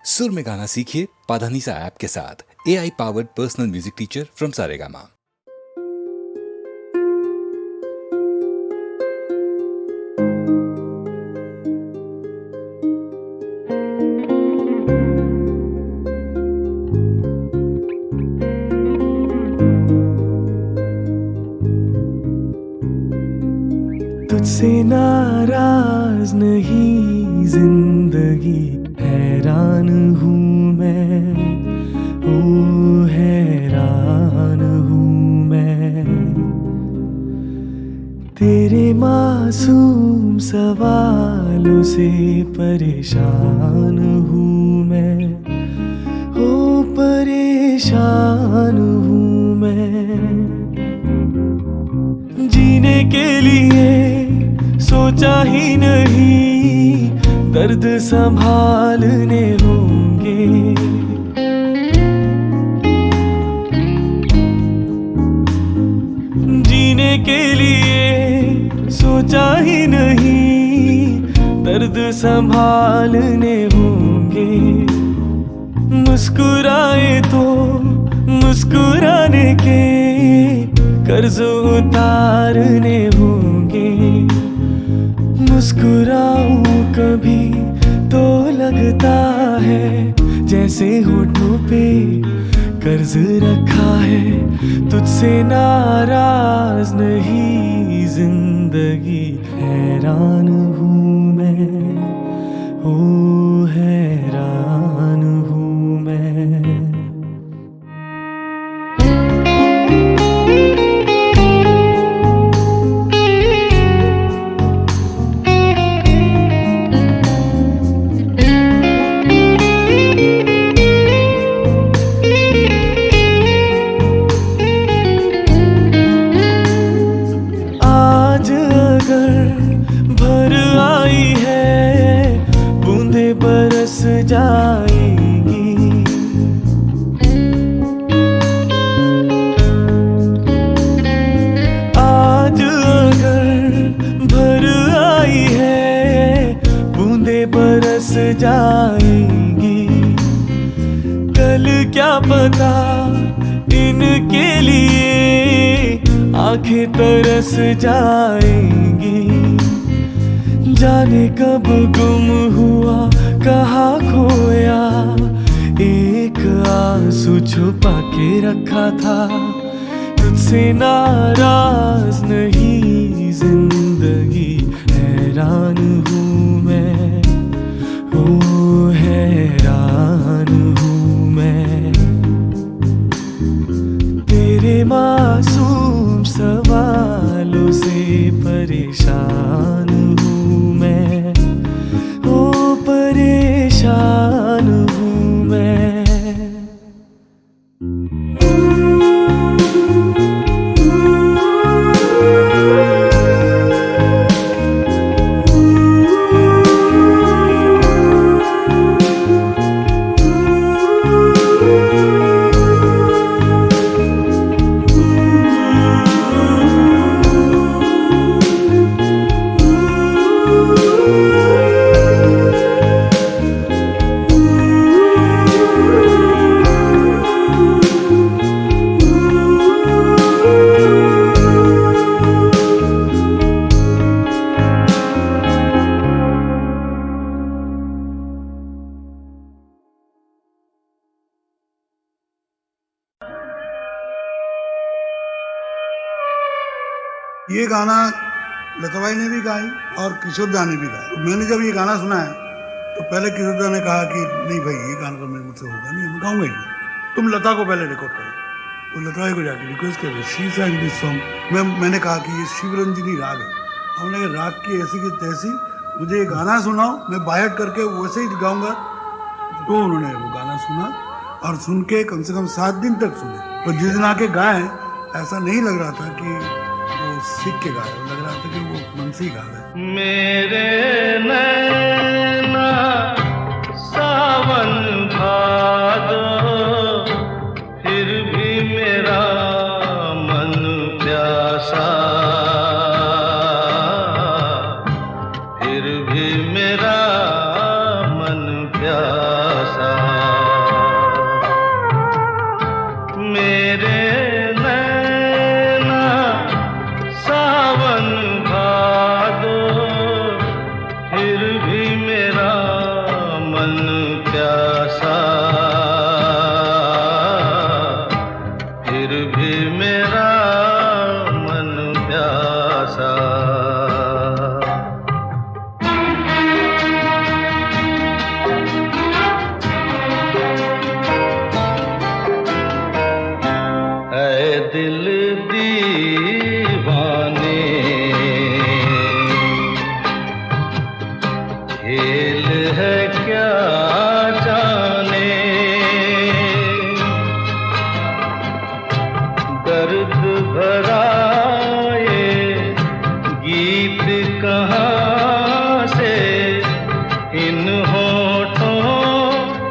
सुर में गाना सीखिए पाधानीसा ऐप के साथ। AI powered personal music teacher from Saregama. तुझसे नाराज नहीं जिंदगी, हैरान हूँ मैं, ओ हैरान हूँ मैं। तेरे मासूम सवालों से परेशान हूँ मैं, ओ परेशान हूँ मैं। जीने के लिए सोचा ही नहीं, दर्द संभालने होंगे। जीने के लिए सोचा ही नहीं, दर्द संभालने होंगे। मुस्कुराए तो मुस्कुराने के कर्ज उतारने होंगे। मुस्कुराऊं कभी तो लगता है जैसे होठों पे कर्ज रखा है। तुझसे नाराज नहीं जिंदगी, हैरान हूँ मैं, ओ हैरान हूँ मैं। भर आई है बूंदे बरस जाएंगी। आज अगर भर आई है बूंदे बरस जाएंगी। कल क्या पता इनके लिए आंखें तरस जाएंगी। जाने कब गुम हुआ कहाँ खोया, एक आंसू छुपा के रखा था। तुझसे नाराज नहीं जिंदगी, हैरान हूँ मैं, ओ हैरान हूँ मैं। तेरे मासूम सवालों से परेशान हूँ मैं, ओ परेशान हूँ मैं। ये गाना लता भाई ने भी गाई और किशोर दा ने भी गाया। तो मैंने जब ये गाना सुना है तो पहले किशोर दा ने कहा कि नहीं भाई ये गाना तो मेरे मुझसे होगा नहीं, मैं गाऊंगा ही नहीं, तुम लता को पहले रिकॉर्ड करो। तो लता भाई को जाके रिक्वेस्ट किया, शी sang दिस सॉन्ग। मैंने कहा कि ये शिवरंजनी राग है। हमने कहा राग की ऐसी की तैसी, मुझे ये गाना सुनाओ, मैं बायट करके वैसे ही गाऊंगा। तो उन्होंने वो गाना सुना और सुन के कम से कम 7 दिन तक सुने। तो जिस दिन आके गाए ऐसा नहीं लग रहा था कि वो सीख के गा रहे, लग रहा था कि वो मन से ही गा रहे। मेरे नैना सावन भादो, फिर भी मेरा मन प्यासा, फिर भी मेरा मन प्यासा। प्यासा मेरे नैना सावन भादो फिर भी मेरा मन प्यासा फिर भी मेरा मन प्यासा ऐ दिल दीवाने खेल है क्या जाने दर्द भरा ये गीत कहाँ से इन होठों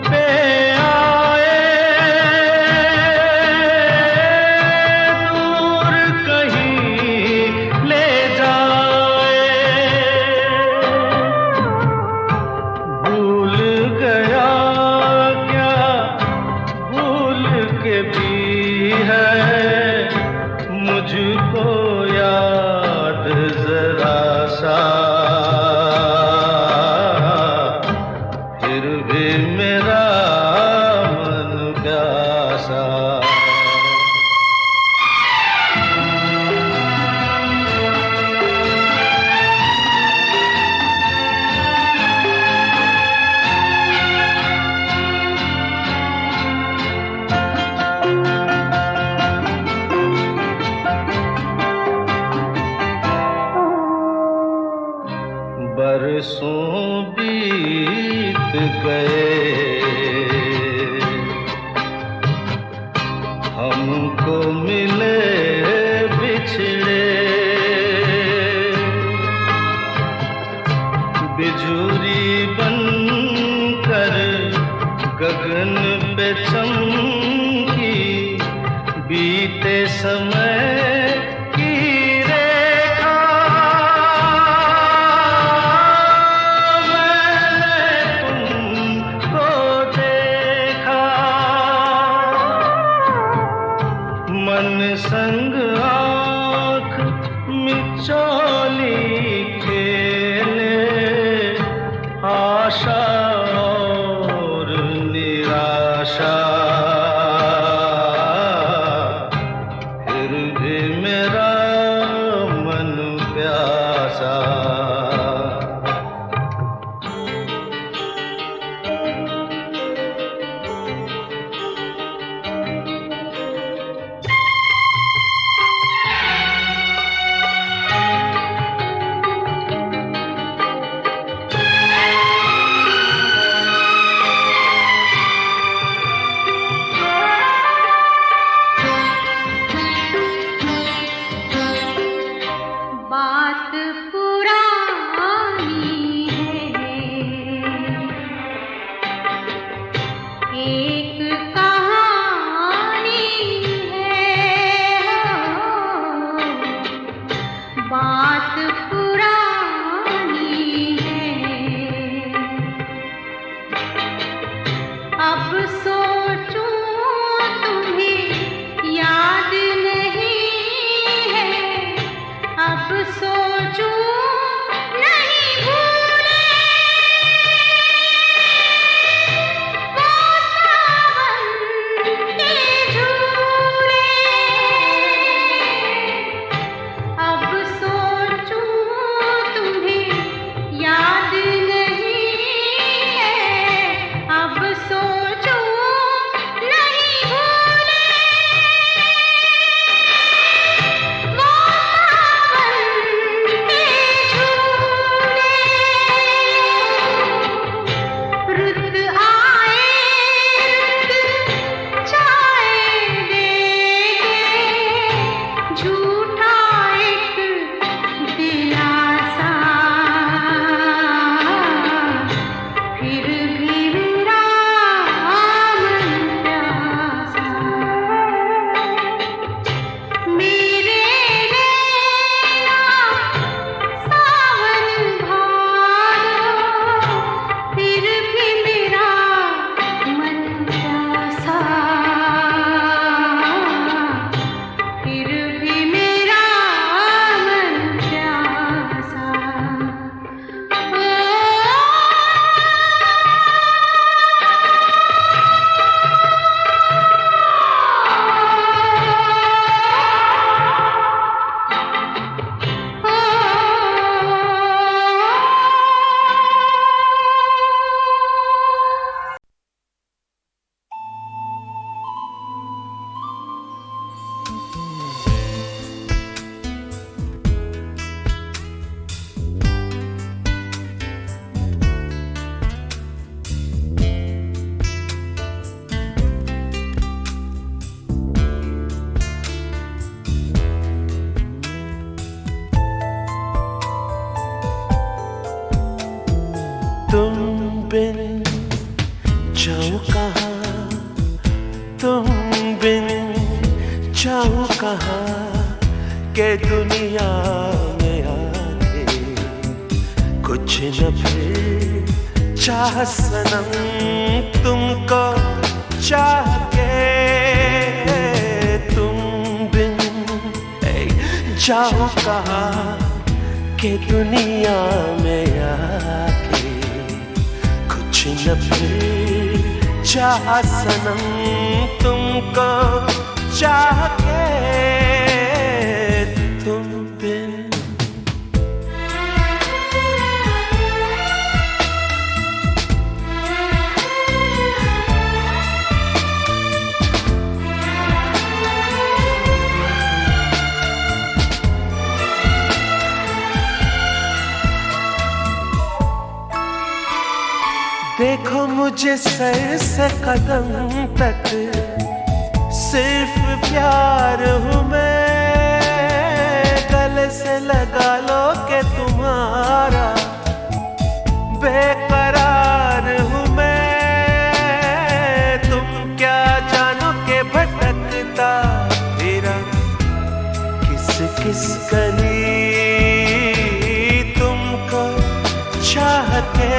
पे आए दूर कहीं ले जाए भूल गया क्या भूल के भी है मुझको याद जरा सा फिर भी मेरा मन प्यासा बरसों बीत गए हमको मिले बिछड़े बिजुरी बनकर गगन पे चमकी बीते समय की रेखा मन संग आँख मिचौली खेले आशा और निराशा फिर भी मेरा मन प्यासा बात पुरानी है एक कहानी है बात पुरानी है अब सोचूं तुम्हें याद नहीं है अब सोचूं नहीं भूले वो सारे जाऊं कहाँ तुम बिन, जाऊं कहाँ के दुनिया में आके कुछ न फिर चाह सनम तुमको चाह के, तुम बिन जाऊं कहाँ के दुनिया में आके कुछ न फिर चाह सनम तुमको चाह के, तुम बिन। देखो मुझे सर से कदम तक सिर्फ प्यार हूँ मैं, गले से लगा लो के तुम्हारा बेकरार हूँ मैं। तुम क्या जानो के भटकता तेरा किस किस गली तुमको चाह के,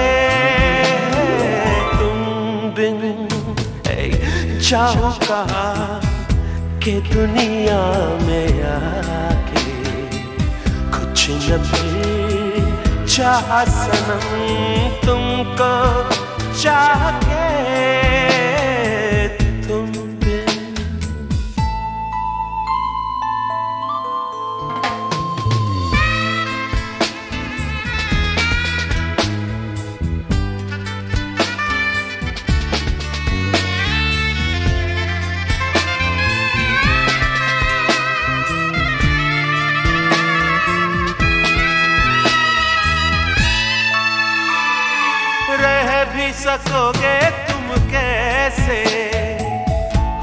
जाऊं कहाँ के दुनिया में आके कुछ न फिर चाह सनम तुमको चाह के, तुम बिन। रह भी सकोगे तुम कैसे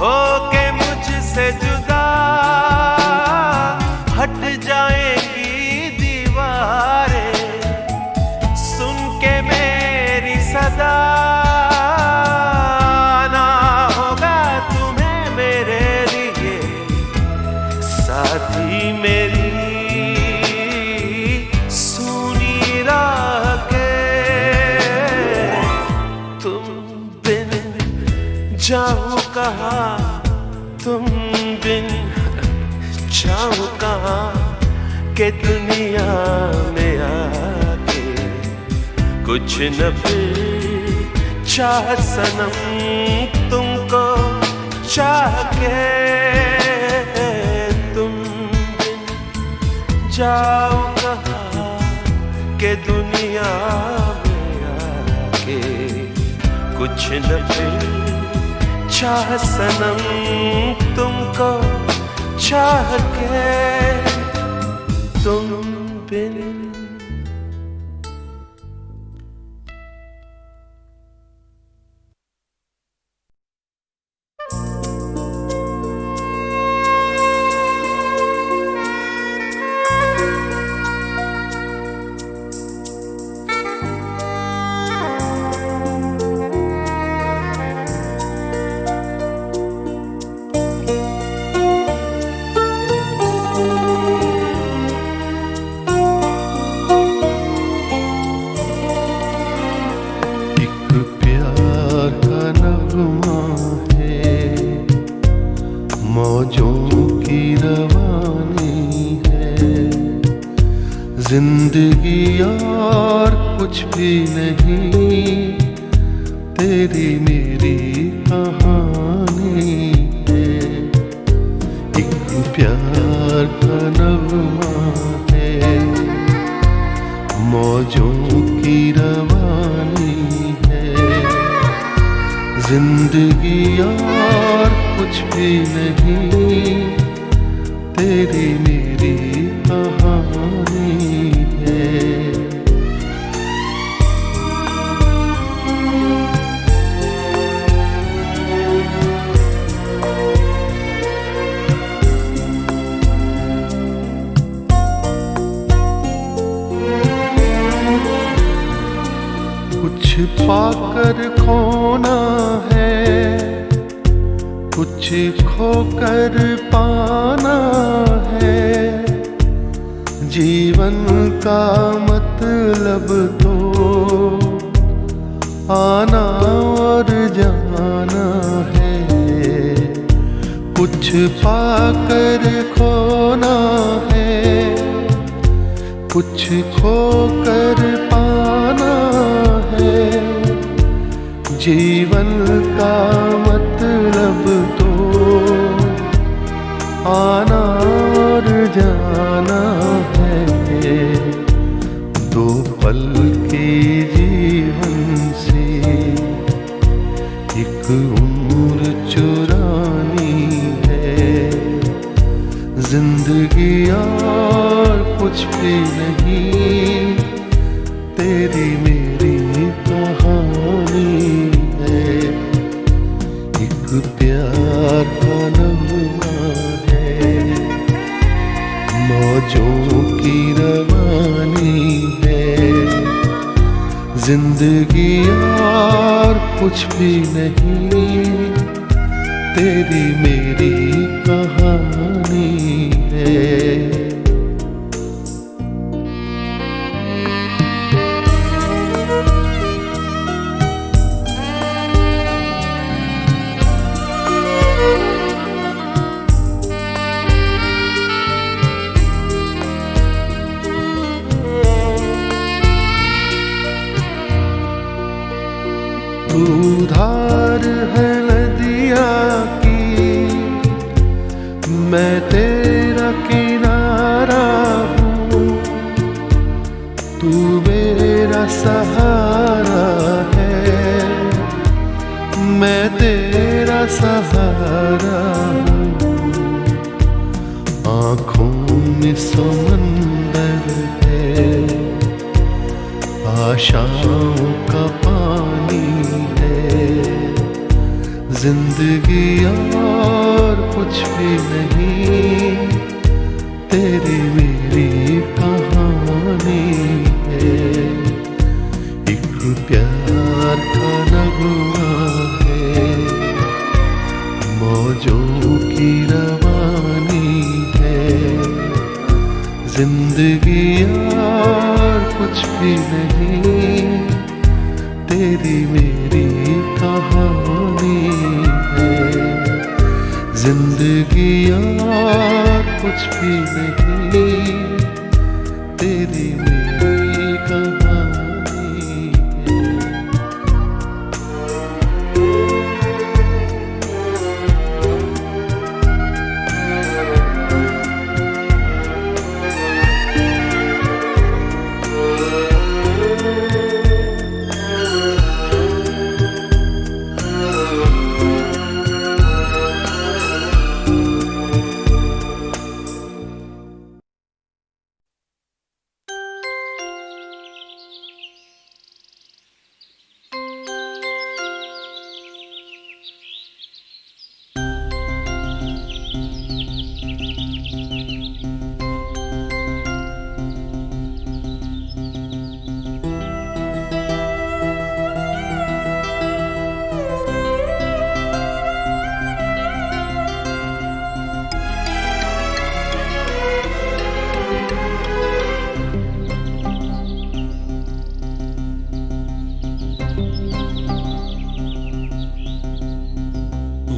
होके मुझसे जुदा, हट जाएंगी दीवारें सुन के मेरी सदा, ना होगा तुम्हें मेरे लिए साथी मेरी सुनी राह के, जाऊं कहाँ तुम बिन, जाऊं कहाँ के दुनिया में आके कुछ न फिर चाह सनम तुमको चाह के, तुम बिन जाऊं कहाँ के दुनिया में आके कुछ न फिर चाह सनम तुमको चाह के, तुम बिन। जिंदगी और कुछ भी नहीं, तेरी मेरी कहानी है। एक प्यार का नगमा है, मौजों की रवानी है। जिंदगी और कुछ भी नहीं, तेरी मेरी कहानी है। कुछ पाकर खोना है, खोकर पाना है, जीवन का मतलब तो आना और जाना है। कुछ पाकर खोना है, कुछ खोकर पाना है। जीवन का मतलब तो आना और जाना है। दो पल के जीवन से एक उम्र चुरानी है। जिंदगी और कुछ भी नहीं, तेरी मेरी कहानी है। एक प्यार का नगमा है, मौजों की रवानी है। जिंदगी और कुछ भी नहीं, तेरी मेरी कहानी है। तू धार है नदिया की, मैं तेरा किनारा हूँ। तू मेरा सहारा है, मैं तेरा सहारा हूँ। आँखों में समंदर है, आशाओं का पानी है। जिंदगी और कुछ भी नहीं, तेरी मेरी कहानी है। एक प्यार का नगमा है, मौजों की रवानी है। जिंदगी और कुछ भी नहीं, तेरी मेरी कहानी है। जिंदगी और कुछ भी नहीं, तेरी मेरी कहानी है।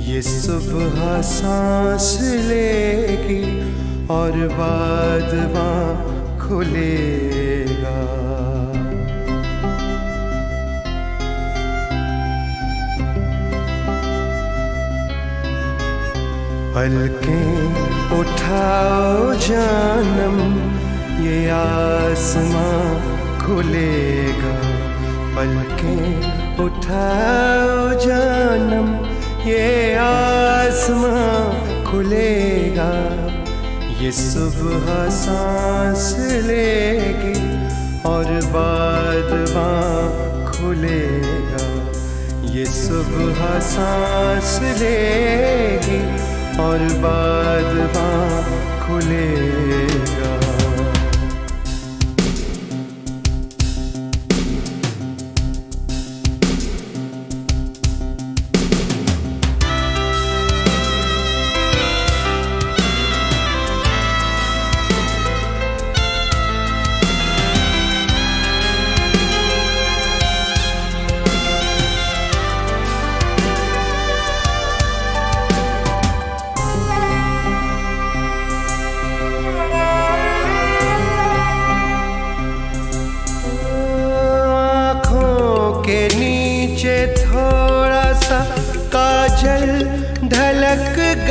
ये सुबह सांस लेगी और बादवां खुलेगा। पलकें उठाओ जानम, ये आसमां खुलेगा। पलकें उठाओ जानम, ये आसमां खुलेगा। ये सुबह सांस लेगी और बादवां खुलेगा। ये सुबह सांस लेगी और बादवां खुलेगा।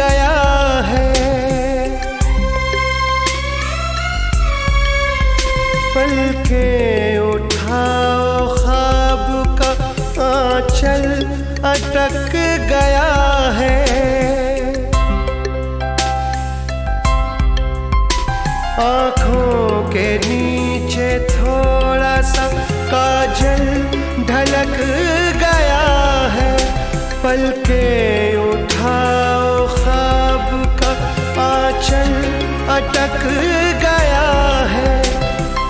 गया है। पलकें उठाओ ख्वाब का आंचल अटक गया है। आँखों के नीचे थोड़ा सा काजल ढलक गया है। पलकें उठाओ ख्वाब का आंचल अटक गया है।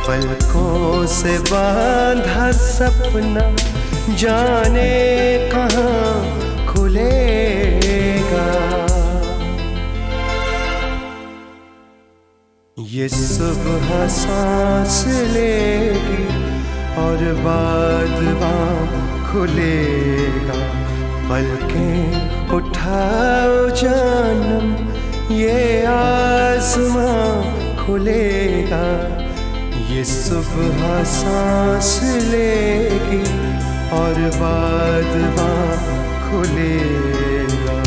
पलकों से बांधा सपना जाने कहाँ खुलेगा। ये सुबह सांस लेगी और बाद खुलेगा। पलकें उठाओ जानम ये आसमां खुलेगा। ये सुबह सांस लेगी और बाद खुलेगा।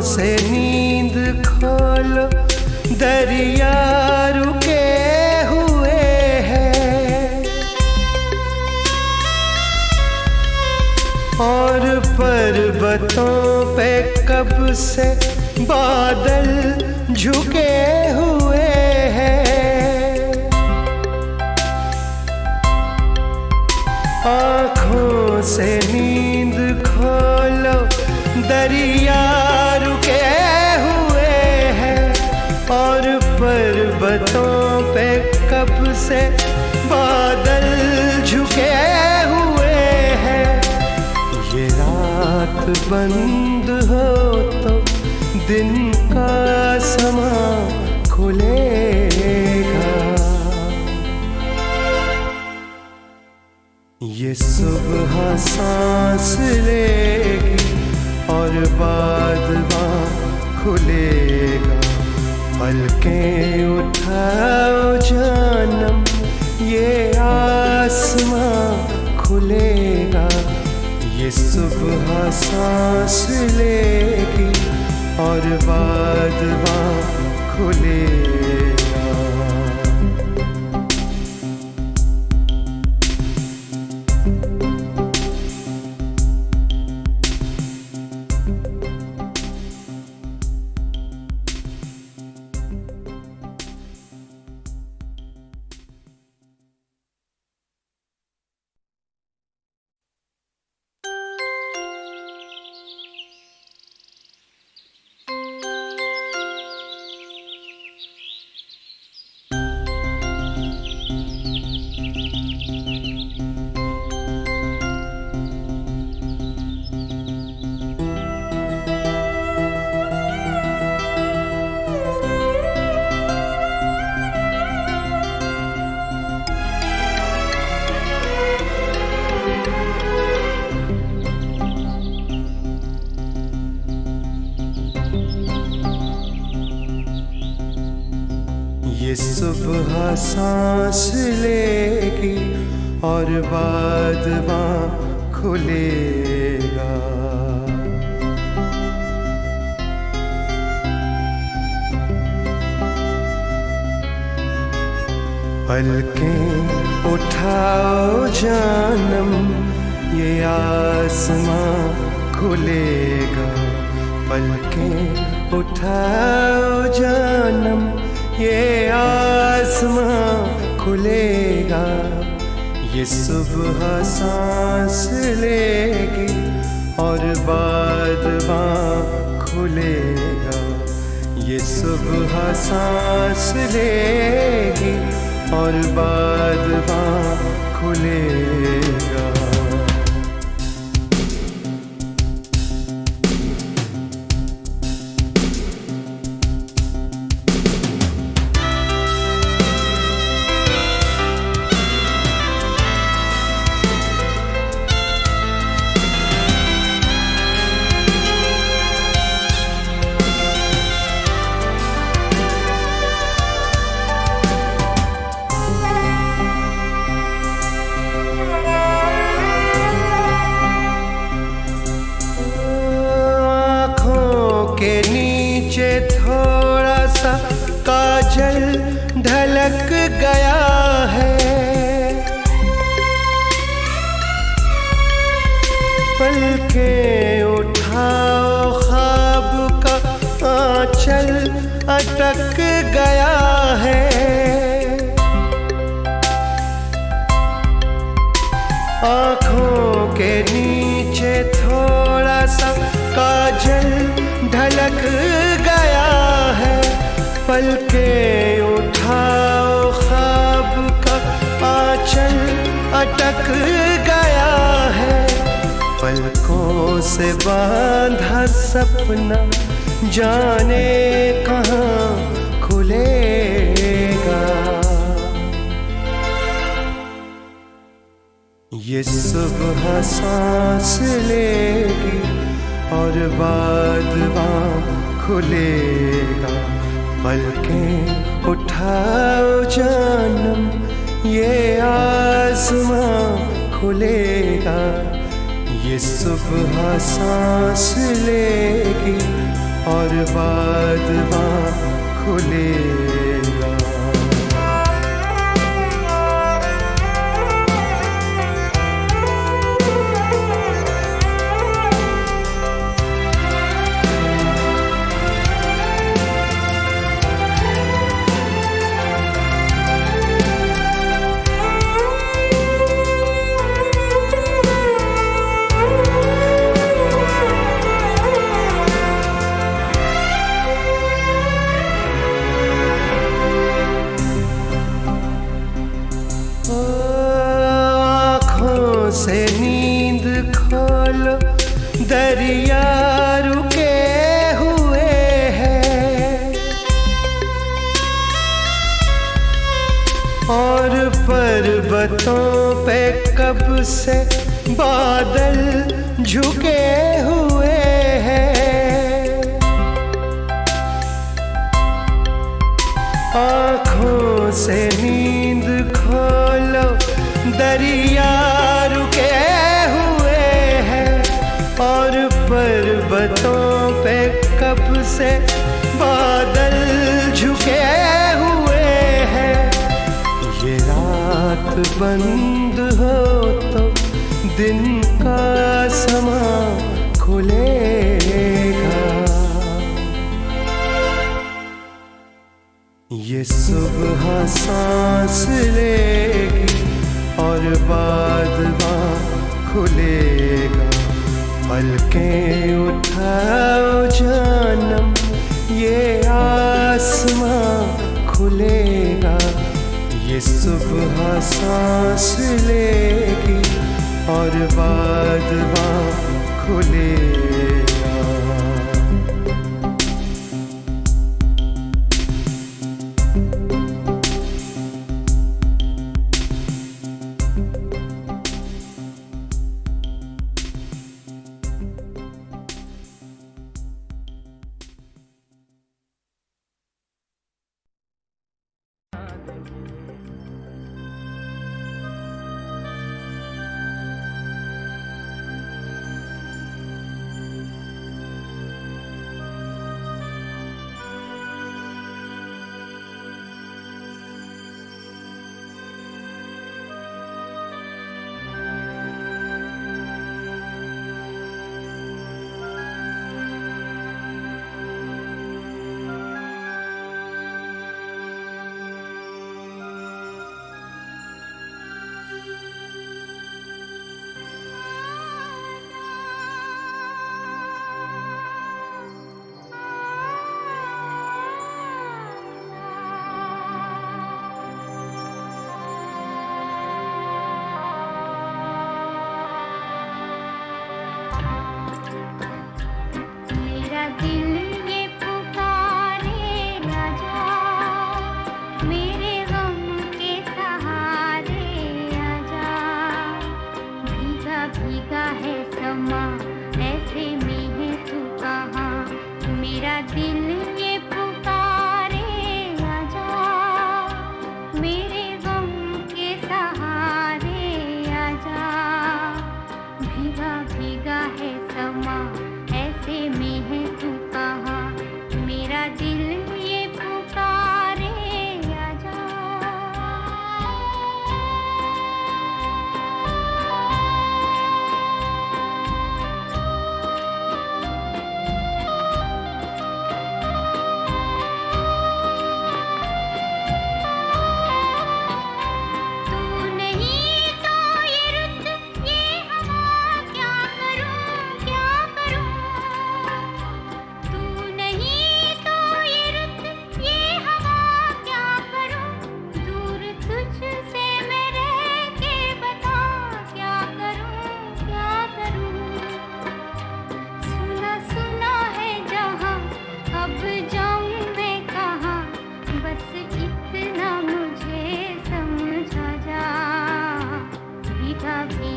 से नींद खोलो दरिया रुके हुए हैं और पर्वतों पे कब से बादल झुके हुए हैं। आँखों से नींद खोलो दरिया रुके हुए हैं और पर्वतों पे कब से बादल झुके हुए हैं। ये रात बंद हो तो दिन का समा खुलेगा। ये सुबह सांस लेगी और बाद खुलेगा। पलकें उठाओ जानम ये आसमां खुलेगा। ये सुबह सांस लेगी और बाद खुलेगा। ये सुबह सांस लेगी और बाद खुलेगा। पलकें उठाओ जानम ये आसमां खुलेगा। पलकें उठाओ जानम ये आसमां खुलेगा। ये सुबह सांस लेगी और बाद खुलेगा। ये सुबह सांस लेगी और बाद खुलेगा। पलकें उठाओ ख्वाब का आंचल अटक गया है। आँखों के नीचे थोड़ा सा काजल ढलक गया है। पलकें उठाओ ख्वाब का आंचल अटक गया है। पलकों से बांधा सपना जाने कहाँ खुलेगा। ये सुबह सांस लेगी और बाद खुलेगा। पलकें उठाओ जानम ये आसमां खुलेगा। ये सुबह सांस लेगी और बाद खुलेगा। से नींद खोलो दरिया रुके हुए हैं और पर्वतों पे कब से बादल झुके हुए हैं। आँखों से नींद खोलो दरिया रुके हुए हैं और पर्वतों पे कब से बादल झुके हुए हैं। ये रात बंद हो तो दिन का समा खुलेगा। ये सुबह सांस लेगी और बाद खुलेगा। पलकें उठाओ जानम ये आसमां खुलेगा। ये सुबह सांस लेगी और बाद खुलेगा।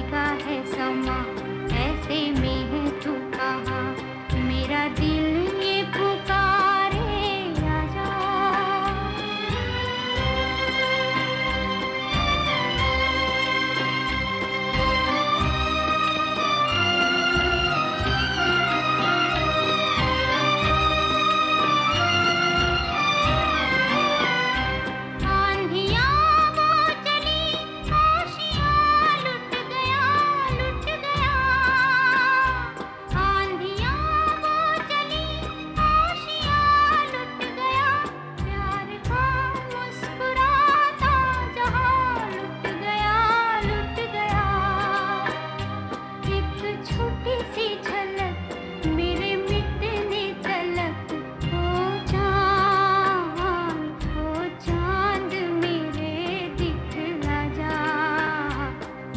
भीगा है समा, ऐसे में है तू कहाँ, मेरा दिल ये पुकारे आजा। आंधियाँ वो चली, आशियाँ लुट गया, लुट गया। आंधियाँ वो चली, आशियाँ लुट गया, प्यार का मुस्कुराता जहां लुट गया, लुट गया। एक छोटी सी झलक मेरे मिटने तलक, ओ चांद मेरे दिखला जा।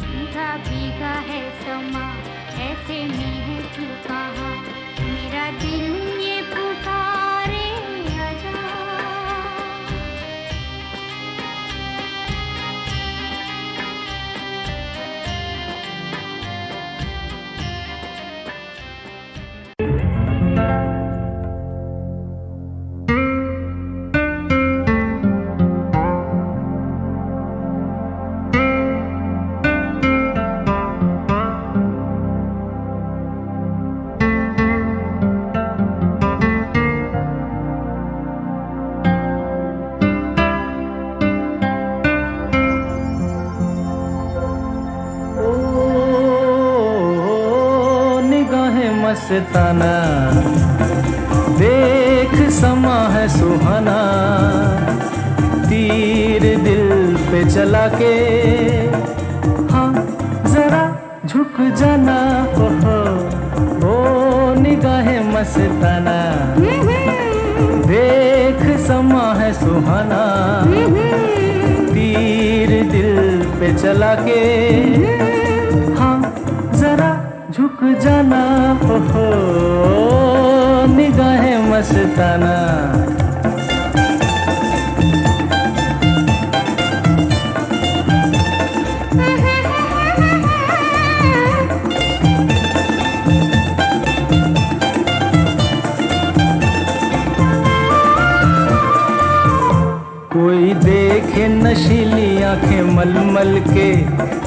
भीगा भीगा है समा, ऐसे में है तू कहाँ, मेरा दिल ये पुकारे आजा। निगाहें मस्ताना, देख समा है सुहाना, तीर दिल पे चला के, हाँ जरा झुक जाना। ओ निगाहें मस्ताना, देख समा है सुहाना, तीर दिल पे चला के, हाँ जरा झुक जाना। निगाहें मस्ताना। कोई देखे नशीली आंखें मलमल के,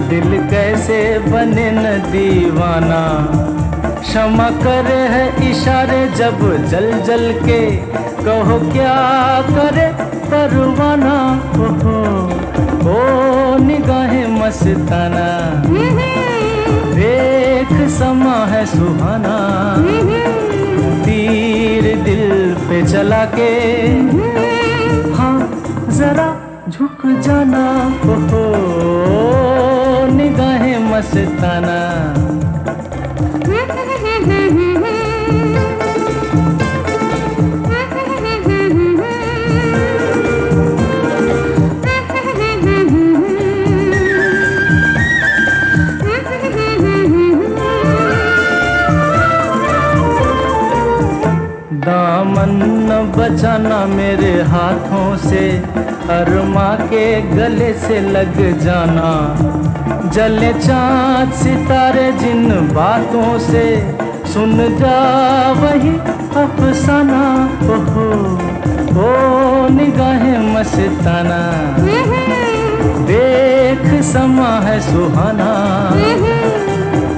दिल कैसे बने न दीवाना। क्षमा करे है इशारे जब जल जल के, कहो क्या करे परवाना। ओ निगाहें मस्ताना, देख समा है सुहाना, तीर दिल पे चला के, हाँ जरा झुक जाना। निगाहें मस्ताना। दामन न बचाना मेरे हाथों से, अरमा के गले से लग जाना। जले चाँद सितारे जिन बातों से, सुन जा वही अफसाना। ओ निगाहें मस्ताना, देख समा है सुहाना,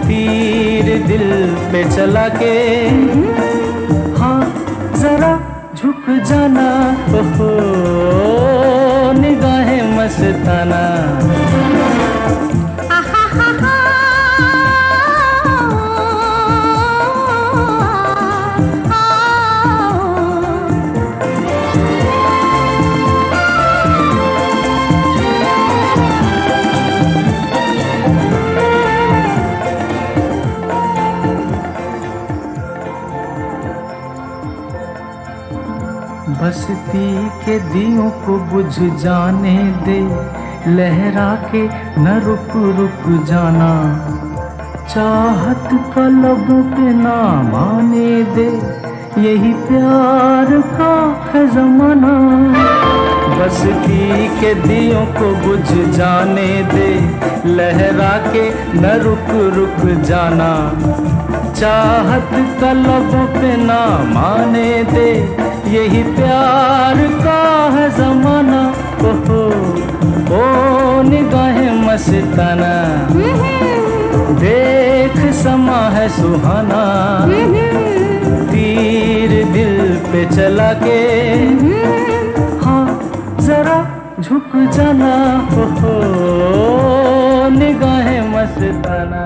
तीर दिल पे चला के, हाँ जरा झुक जाना। निगाहें मस्ताना। बस्ती के दियों को बुझ जाने दे, लहरा के न रुक रुक जाना। चाहत का लबों पे ना माने दे, यही प्यार का है जमाना। बस्ती के दियों को बुझ जाने दे, लहरा के न रुक रुक जाना, चाहत का लबों पे ना माने दे, यही प्यार का है जमाना। ओहो ओ निगाहें मस्ताना, देख समा है सुहाना, तीर दिल पे चला के हाँ जरा झुक जाना। ओहो निगाहें मस्ताना।